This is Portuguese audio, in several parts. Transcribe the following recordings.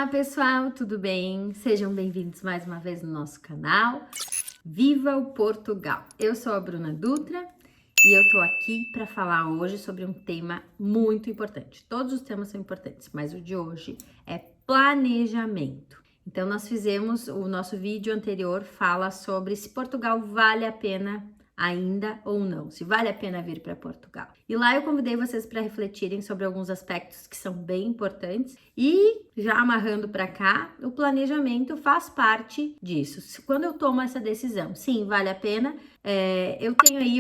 Olá pessoal, tudo bem? Sejam bem-vindos mais uma vez no nosso canal Viva o Portugal! Eu sou a Bruna Dutra e eu tô aqui para falar hoje sobre um tema muito importante. Todos os temas são importantes, mas o de hoje é planejamento. Então nós fizemos o nosso vídeo anterior, fala sobre se Portugal vale a pena ainda ou não, se vale a pena vir para Portugal. E lá eu convidei vocês para refletirem sobre alguns aspectos que são bem importantes e já amarrando para cá, o planejamento faz parte disso. Quando eu tomo essa decisão, sim, vale a pena, eu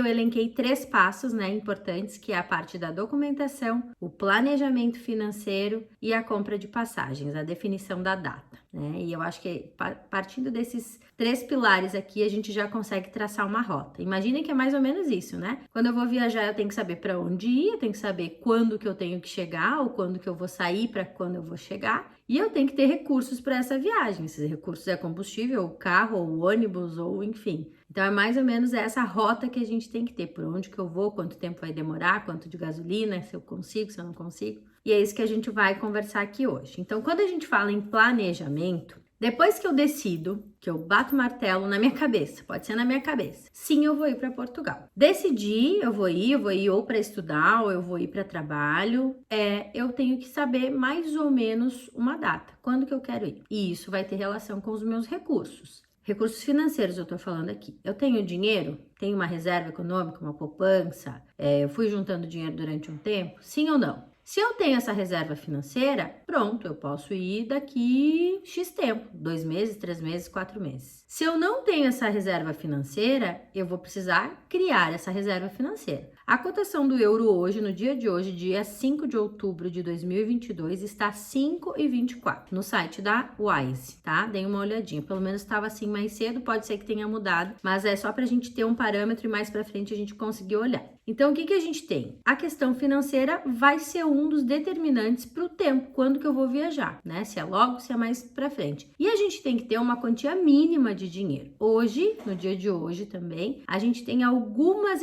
elenquei 3 passos, né, importantes, que é a parte da documentação, o planejamento financeiro e a compra de passagens, a definição da data, né? E eu acho que partindo desses 3 pilares aqui, a gente já consegue traçar uma rota. Imaginem que é mais ou menos isso, né? Quando eu vou viajar, eu tenho que saber para onde ir, eu tenho que saber quando que eu tenho que chegar, ou quando que eu vou sair para quando eu vou chegar. E eu tenho que ter recursos para essa viagem. Esses recursos é combustível, o carro, ou o ônibus, ou enfim. Então é mais ou menos essa rota que a gente tem que ter. Por onde que eu vou, quanto tempo vai demorar, quanto de gasolina, se eu consigo, se eu não consigo. E é isso que a gente vai conversar aqui hoje. Então, quando a gente fala em planejamento, depois que eu decido, que eu bato o martelo na minha cabeça, pode ser na minha cabeça, sim, eu vou ir para Portugal. Decidi, eu vou ir ou para estudar, ou eu vou ir para trabalho, eu tenho que saber mais ou menos uma data, quando que eu quero ir. E isso vai ter relação com os meus recursos. Recursos financeiros eu tô falando aqui. Eu tenho dinheiro? Tenho uma reserva econômica, uma poupança? Eu fui juntando dinheiro durante um tempo? Sim ou não? Se eu tenho essa reserva financeira, pronto, eu posso ir daqui X tempo, 2 meses, 3 meses, 4 meses. Se eu não tenho essa reserva financeira, eu vou precisar criar essa reserva financeira. A cotação do euro hoje, no dia de hoje, dia 5 de outubro de 2022, está 5,24 no site da Wise, tá? Dei uma olhadinha, pelo menos estava assim mais cedo, pode ser que tenha mudado, mas é só para a gente ter um parâmetro e mais para frente a gente conseguir olhar. Então, o que a gente tem? A questão financeira vai ser um dos determinantes para o tempo, quando que eu vou viajar, né? Se é logo, se é mais para frente. E a gente tem que ter uma quantia mínima de dinheiro. Hoje, no dia de hoje também, a gente tem algumas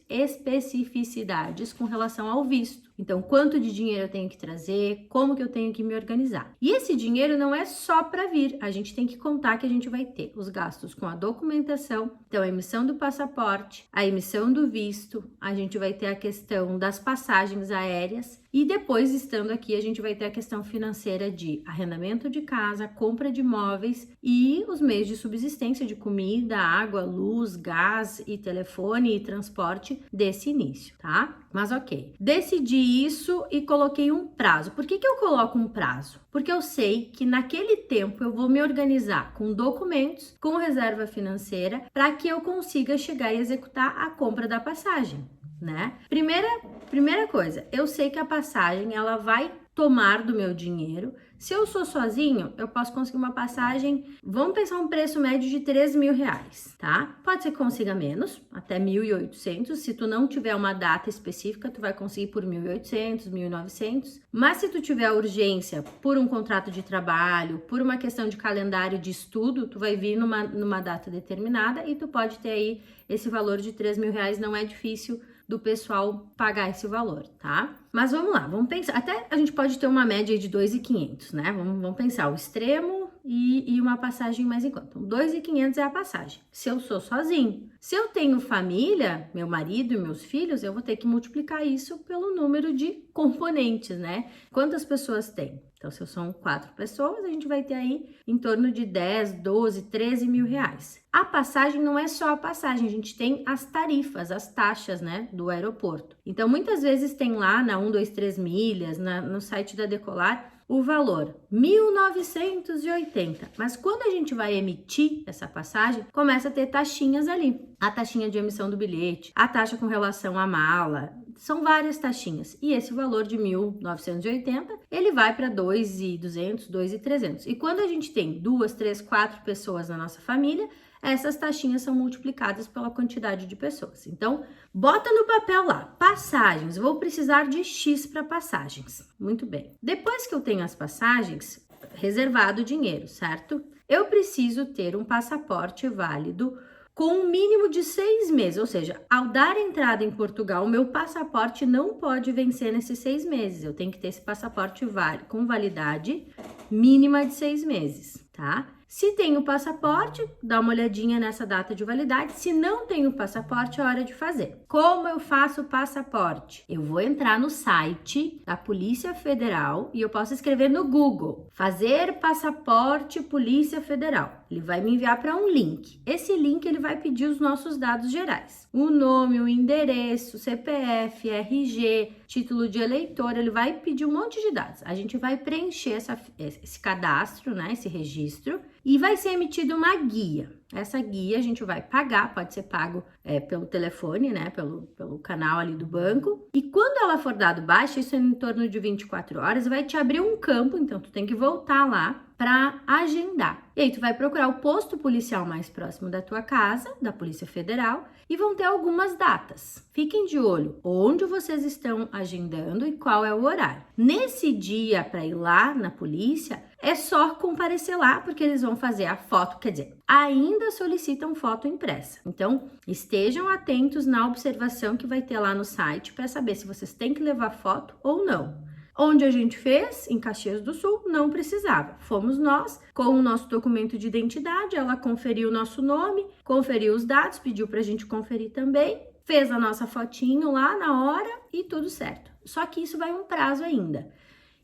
especificidades com relação ao visto. Então, quanto de dinheiro eu tenho que trazer, como que eu tenho que me organizar. E esse dinheiro não é só para vir, a gente tem que contar que a gente vai ter os gastos com a documentação, então a emissão do passaporte, a emissão do visto, a gente vai ter a questão das passagens aéreas e depois, estando aqui, a gente vai ter a questão financeira de arrendamento de casa, compra de imóveis e os meios de subsistência de comida, água, luz, gás e telefone e transporte desse início, tá? Mas ok, decidi isso e coloquei um prazo. Por que eu coloco um prazo? Porque eu sei que naquele tempo eu vou me organizar com documentos, com reserva financeira, para que eu consiga chegar e executar a compra da passagem, né? Primeira coisa, eu sei que a passagem ela vai tomar do meu dinheiro. Se eu sou sozinho, eu posso conseguir uma passagem, vamos pensar um preço médio de 3 mil reais, tá? Pode ser que consiga menos, até 1.800. Se tu não tiver uma data específica, tu vai conseguir por 1.800, 1.900. Mas se tu tiver urgência por um contrato de trabalho, por uma questão de calendário de estudo, tu vai vir numa data determinada e tu pode ter aí esse valor de 3 mil reais, não é difícil do pessoal pagar esse valor, tá? Mas vamos lá, vamos pensar, até a gente pode ter uma média de 2.500, né? Vamos pensar o extremo e uma passagem mais em conta. Então, 2.500 é a passagem, se eu sou sozinho. Se eu tenho família, meu marido e meus filhos, eu vou ter que multiplicar isso pelo número de componentes, né? Quantas pessoas tem? Então, se são 4 pessoas, a gente vai ter aí em torno de 10, 12, 13 mil reais. A passagem não é só a passagem, a gente tem as tarifas, as taxas, né, do aeroporto. Então, muitas vezes tem lá na 123 milhas, no site da Decolar, o valor 1.980, mas quando a gente vai emitir essa passagem, começa a ter taxinhas ali. A taxinha de emissão do bilhete, a taxa com relação à mala, são várias taxinhas. E esse valor de 1.980, ele vai para 2.200, 2.300. E quando a gente tem 2, 3, 4 pessoas na nossa família, essas taxinhas são multiplicadas pela quantidade de pessoas. Então, bota no papel lá, passagens, vou precisar de X para passagens. Muito bem. Depois que eu tenho as passagens, reservado o dinheiro, certo? Eu preciso ter um passaporte válido com um mínimo de 6 meses, ou seja, ao dar entrada em Portugal, o meu passaporte não pode vencer nesses 6 meses. Eu tenho que ter esse passaporte com validade mínima de 6 meses, tá? Se tem o passaporte, dá uma olhadinha nessa data de validade. Se não tem o passaporte, é hora de fazer. Como eu faço o passaporte? Eu vou entrar no site da Polícia Federal e eu posso escrever no Google: fazer passaporte Polícia Federal. Ele vai me enviar para um link. Esse link ele vai pedir os nossos dados gerais: o nome, o endereço, CPF, RG, título de eleitor. Ele vai pedir um monte de dados. A gente vai preencher esse cadastro, né? Esse registro. E vai ser emitida uma guia. Essa guia a gente vai pagar, pode ser pago pelo telefone, né, pelo canal ali do banco. E quando ela for dado baixa, isso é em torno de 24 horas, vai te abrir um campo, então tu tem que voltar lá para agendar. E aí tu vai procurar o posto policial mais próximo da tua casa, da Polícia Federal, e vão ter algumas datas. Fiquem de olho onde vocês estão agendando e qual é o horário. Nesse dia para ir lá na polícia, é só comparecer lá, porque eles vão fazer a foto, quer dizer, ainda solicitam foto impressa. Então, estejam atentos na observação que vai ter lá no site para saber se vocês têm que levar foto ou não. Onde a gente fez, em Caxias do Sul, não precisava. Fomos nós, com o nosso documento de identidade, ela conferiu o nosso nome, conferiu os dados, pediu pra gente conferir também, fez a nossa fotinho lá na hora e tudo certo. Só que isso vai um prazo ainda.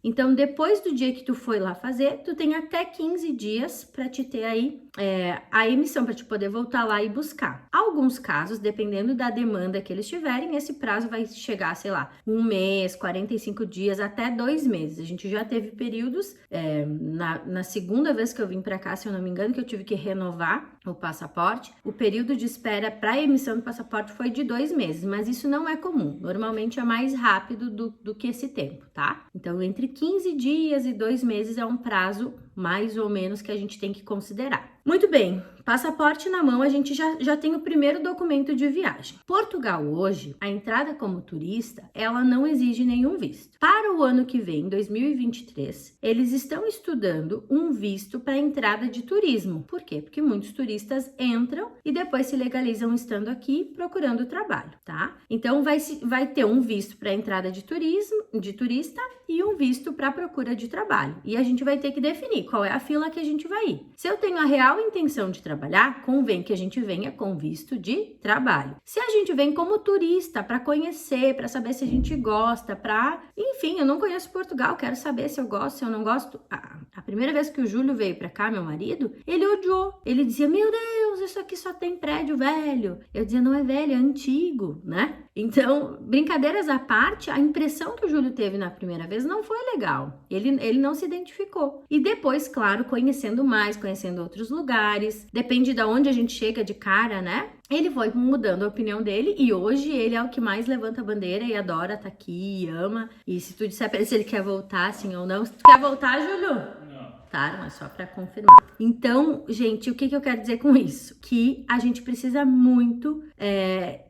Então, depois do dia que tu foi lá fazer, tu tem até 15 dias para te ter aí a emissão, para te poder voltar lá e buscar. Alguns casos, dependendo da demanda que eles tiverem, esse prazo vai chegar, sei lá, 1 mês, 45 dias, até 2 meses. A gente já teve períodos, na segunda vez que eu vim para cá, se eu não me engano, que eu tive que renovar o passaporte. O período de espera para a emissão do passaporte foi de 2 meses, mas isso não é comum. Normalmente é mais rápido do que esse tempo, tá? Então, entre 15 dias e 2 meses é um prazo mais ou menos que a gente tem que considerar. Muito bem, passaporte na mão, a gente já tem o primeiro documento de viagem. Portugal hoje, a entrada como turista, ela não exige nenhum visto. Para o ano que vem, 2023, eles estão estudando um visto para entrada de turismo. Por quê? Porque muitos turistas entram e depois se legalizam estando aqui procurando trabalho, tá? Então vai ter um visto para entrada de turista e um visto para procura de trabalho. E a gente vai ter que definir qual é a fila que a gente vai ir. Se eu tenho a real intenção de trabalhar, convém que a gente venha com visto de trabalho. Se a gente vem como turista para conhecer, para saber se a gente gosta, enfim, eu não conheço Portugal, quero saber se eu gosto, se eu não gosto. A primeira vez que o Júlio veio para cá, meu marido, ele odiou. Ele dizia: meu Deus, isso aqui só tem prédio velho. Eu dizia: não é velho, é antigo, né? Então, brincadeiras à parte, a impressão que o Júlio teve na primeira vez não foi legal. Ele não se identificou. E depois, claro, conhecendo mais, conhecendo outros lugares, depende de onde a gente chega de cara, né? Ele foi mudando a opinião dele e hoje ele é o que mais levanta a bandeira e adora estar aqui, e ama. E se tu disser pra ele se ele quer voltar, assim ou não. Tu quer voltar, Júlio? Tá, mas só para confirmar. Então, gente, o que eu quero dizer com isso? Que a gente precisa muito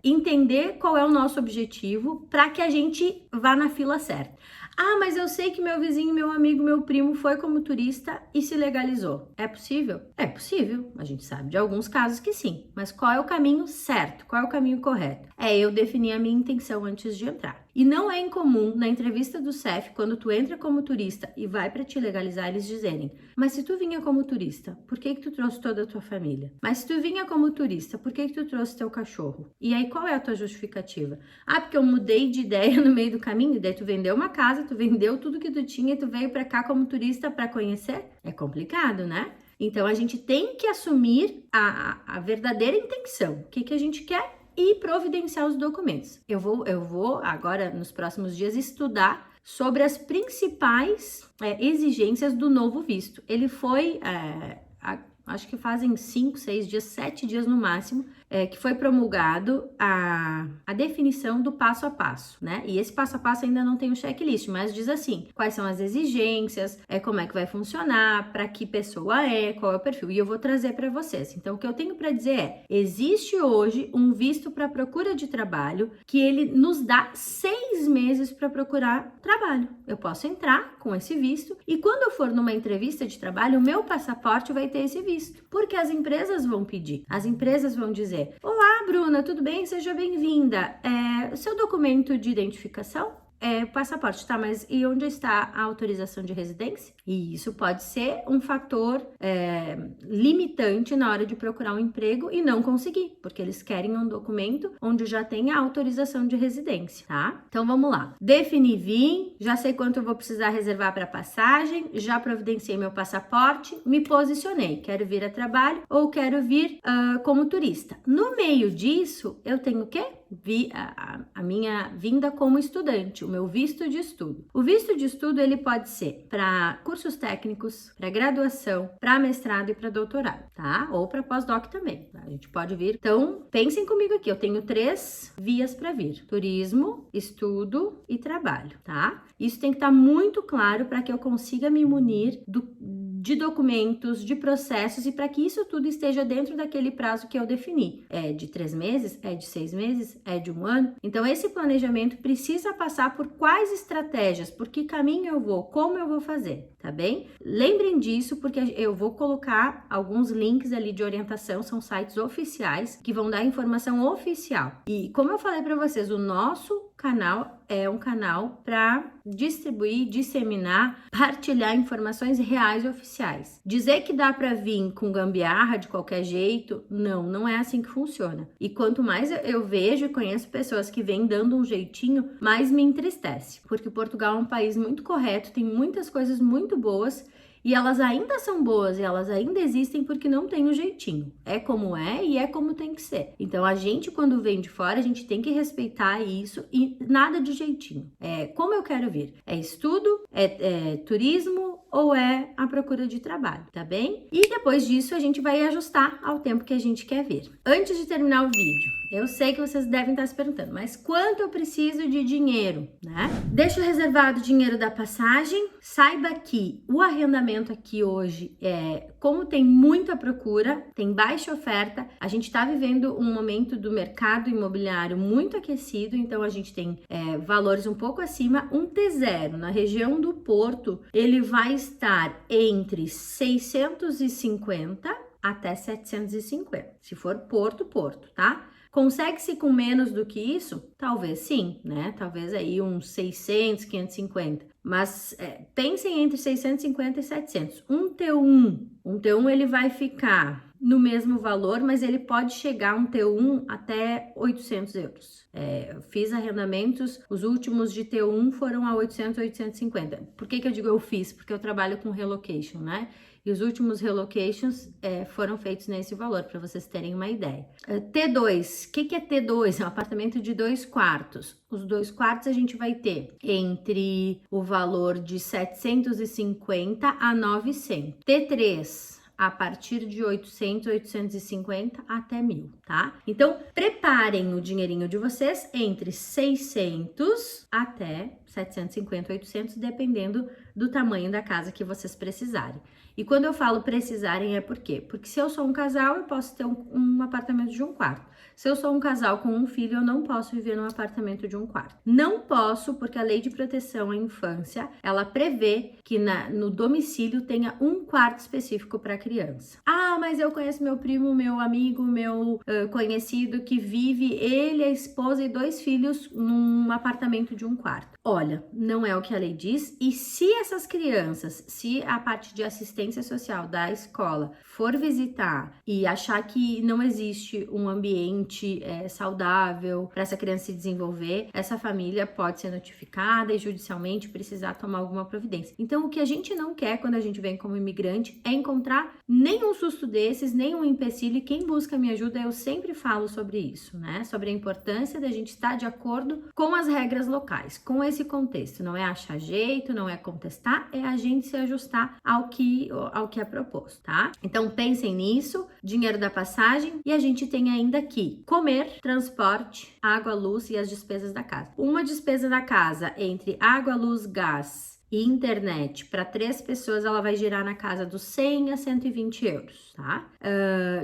entender qual é o nosso objetivo para que a gente vá na fila certa. Ah, mas eu sei que meu vizinho, meu amigo, meu primo foi como turista e se legalizou. É possível? É possível. A gente sabe de alguns casos que sim. Mas qual é o caminho certo? Qual é o caminho correto? É eu definir a minha intenção antes de entrar. E não é incomum, na entrevista do CEF, quando tu entra como turista e vai para te legalizar, eles dizerem: mas se tu vinha como turista, por que tu trouxe toda a tua família? Mas se tu vinha como turista, por que tu trouxe teu cachorro? E aí, qual é a tua justificativa? Ah, porque eu mudei de ideia no meio do caminho, e daí tu vendeu uma casa, tu vendeu tudo que tu tinha e tu veio para cá como turista para conhecer? É complicado, né? Então, a gente tem que assumir a verdadeira intenção. O que a gente quer? E providenciar os documentos. Eu vou agora, nos próximos dias, estudar sobre as principais exigências do novo visto. Ele foi, acho que fazem 5, 6 dias, 7 dias no máximo, que foi promulgado a definição do passo a passo, né? E esse passo a passo ainda não tem um checklist, mas diz assim: quais são as exigências, como é que vai funcionar, para que pessoa qual é o perfil. E eu vou trazer para vocês. Então, o que eu tenho para dizer existe hoje um visto para procura de trabalho que ele nos dá 6 meses para procurar trabalho. Eu posso entrar com esse visto e quando eu for numa entrevista de trabalho, o meu passaporte vai ter esse visto. visto, porque as empresas vão pedir, as empresas vão dizer: olá, Bruna, tudo bem? Seja bem-vinda. O seu documento de identificação? Passaporte, tá? Mas e onde está a autorização de residência? E isso pode ser um fator limitante na hora de procurar um emprego e não conseguir, porque eles querem um documento onde já tem a autorização de residência, tá? Então vamos lá. Defini vim, já sei quanto eu vou precisar reservar para passagem, já providenciei meu passaporte, me posicionei. Quero vir a trabalho ou quero vir como turista. No meio disso, eu tenho o quê? A minha vinda como estudante, o meu visto de estudo. O visto de estudo ele pode ser para cursos técnicos, para graduação, para mestrado e para doutorado, tá? Ou para pós-doc também. Tá? A gente pode vir. Então, pensem comigo aqui, eu tenho 3 vias para vir: turismo, estudo e trabalho, tá? Isso tem que estar muito claro para que eu consiga me munir de documentos, de processos e para que isso tudo esteja dentro daquele prazo que eu defini. É de 3 meses? É de 6 meses? É de 1 ano? Então, esse planejamento precisa passar por quais estratégias, por que caminho eu vou, como eu vou fazer, tá bem? Lembrem disso, porque eu vou colocar alguns links ali de orientação, são sites oficiais que vão dar informação oficial. E como eu falei para vocês, o nosso canal é um canal para distribuir, disseminar, partilhar informações reais e oficiais. Dizer que dá para vir com gambiarra de qualquer jeito, não é assim que funciona. E quanto mais eu vejo e conheço pessoas que vêm dando um jeitinho, mais me entristece, porque Portugal é um país muito correto, tem muitas coisas muito boas. E elas ainda são boas e elas ainda existem porque não tem o jeitinho. É como é e é como tem que ser. Então, a gente, quando vem de fora, a gente tem que respeitar isso e nada de jeitinho. Como eu quero vir? É estudo? É turismo? Ou é a procura de trabalho, tá bem? E depois disso, a gente vai ajustar ao tempo que a gente quer vir. Antes de terminar o vídeo, eu sei que vocês devem estar se perguntando, mas quanto eu preciso de dinheiro, né? Deixo reservado o dinheiro da passagem. Saiba que o arrendamento aqui hoje, como tem muita procura, tem baixa oferta, a gente está vivendo um momento do mercado imobiliário muito aquecido, então a gente tem valores um pouco acima. Um T0 na região do Porto, ele vai estar entre 650 até 750, se for Porto, tá? Consegue-se com menos do que isso? Talvez sim, né? Talvez aí uns 600, 550. Mas pensem entre 650 e 700. Um T1 ele vai ficar no mesmo valor, mas ele pode chegar um T1 até 800 euros. Eu fiz arrendamentos, os últimos de T1 foram a 800, 850. Por que eu digo eu fiz? Porque eu trabalho com relocation, né? E os últimos relocations foram feitos nesse valor, para vocês terem uma ideia. T2, o que é T2? É um apartamento de 2 quartos. Os 2 quartos a gente vai ter entre o valor de 750 a 900. T3, a partir de 800, 850 até 1.000, tá? Então, preparem o dinheirinho de vocês entre 600 até 750, 800, dependendo do tamanho da casa que vocês precisarem. E quando eu falo precisarem é por quê? Porque se eu sou um casal, eu posso ter um apartamento de 1 quarto. Se eu sou um casal com um filho, eu não posso viver num apartamento de 1 quarto. Não posso, porque a Lei de Proteção à Infância, ela prevê que no domicílio tenha 1 quarto específico para criança. Ah, mas eu conheço meu primo, meu amigo, meu conhecido que vive, ele, a esposa e 2 filhos num apartamento de 1 quarto. Olha, não é o que a lei diz. E se essas crianças, se a parte de assistência social da escola for visitar e achar que não existe um ambiente saudável para essa criança se desenvolver, essa família pode ser notificada e judicialmente precisar tomar alguma providência. Então, o que a gente não quer quando a gente vem como imigrante é encontrar nenhum susto desses, nenhum empecilho. E quem busca minha ajuda, eu sempre falo sobre isso, né? Sobre a importância da gente estar de acordo com as regras locais, com esse contexto. Não é achar jeito, não é contestar, é a gente se ajustar ao que é proposto, tá? Então, pensem nisso, dinheiro da passagem, e a gente tem ainda aqui comer, transporte, água, luz e as despesas da casa. Uma despesa da casa entre água, luz, gás e internet para 3 pessoas, ela vai girar na casa dos 100 a 120 euros, tá?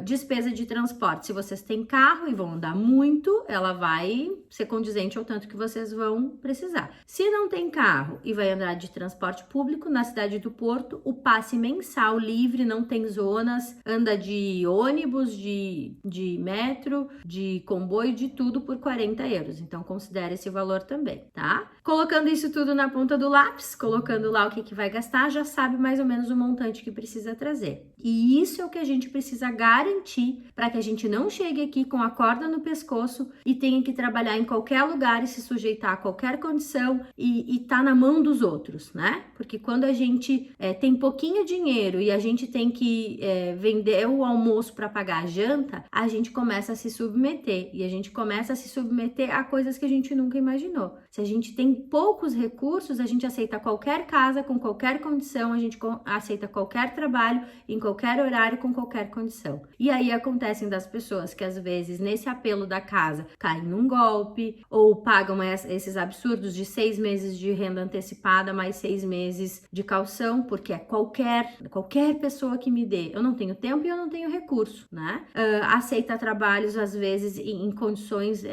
Despesa de transporte, se vocês têm carro e vão andar muito, ela vai ser condizente ao tanto que vocês vão precisar. Se não tem carro e vai andar de transporte público, na cidade do Porto, o passe mensal livre, não tem zonas, anda de ônibus, de metro, de comboio, de tudo por 40 euros. Então, considere esse valor também, tá? Colocando isso tudo na ponta do lápis, colocando lá o que vai gastar, já sabe mais ou menos o montante que precisa trazer. E isso é o que a gente precisa garantir para que a gente não chegue aqui com a corda no pescoço e tenha que trabalhar em qualquer lugar e se sujeitar a qualquer condição e tá na mão dos outros, né? Porque quando a gente tem pouquinho dinheiro e a gente tem que vender o almoço para pagar a janta, a gente começa a se submeter e a gente começa a se submeter a coisas que a gente nunca imaginou. Se a gente tem poucos recursos, a gente aceita qualquer casa com qualquer condição, a gente aceita qualquer trabalho em qualquer horário com qualquer condição. E aí acontecem das pessoas que às vezes nesse apelo da casa caem num golpe ou pagam esses absurdos de 6 meses de renda antecipada mais 6 meses de caução, porque é qualquer pessoa que me dê. Eu não tenho tempo e eu não tenho recurso, né? Aceita trabalhos às vezes em condições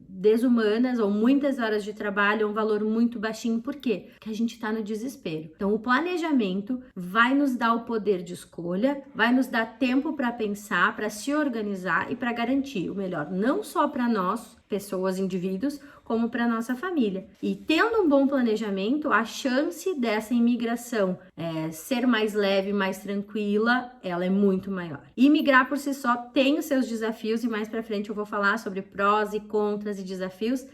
desumanas ou muitas horas de trabalho, um valor muito baixinho. Por quê? Porque a gente tá no desespero. Então, o planejamento vai nos dar o poder de escolha, vai nos dar tempo para pensar, para se organizar e para garantir o melhor, não só para nós, pessoas, indivíduos, como para nossa família. E tendo um bom planejamento, a chance dessa imigração ser mais leve, mais tranquila, ela é muito maior. Imigrar por si só tem os seus desafios e mais para frente eu vou falar sobre prós e contras e desafios.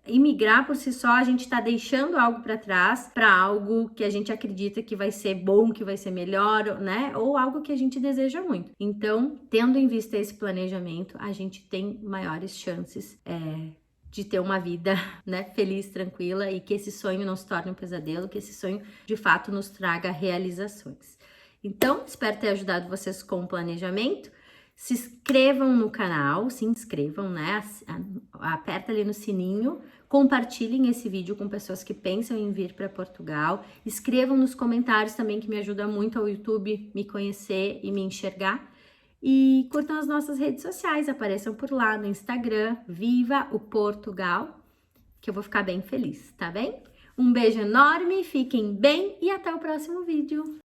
Imigrar por si só, a gente está deixando algo para trás para algo que a gente acredita que vai ser bom, que vai ser melhor, né? Ou algo que a gente deseja muito. Então, tendo em vista esse planejamento, a gente tem maiores chances de ter uma vida, né, feliz, tranquila e que esse sonho não se torne um pesadelo, que esse sonho de fato nos traga realizações. Então, espero ter ajudado vocês com o planejamento. Se inscrevam no canal, se inscrevam, né? Aperta ali no sininho, compartilhem esse vídeo com pessoas que pensam em vir para Portugal. Escrevam nos comentários também, que me ajuda muito ao YouTube me conhecer e me enxergar. E curtam as nossas redes sociais, apareçam por lá no Instagram, Viva o Portugal, que eu vou ficar bem feliz, tá bem? Um beijo enorme, fiquem bem e até o próximo vídeo!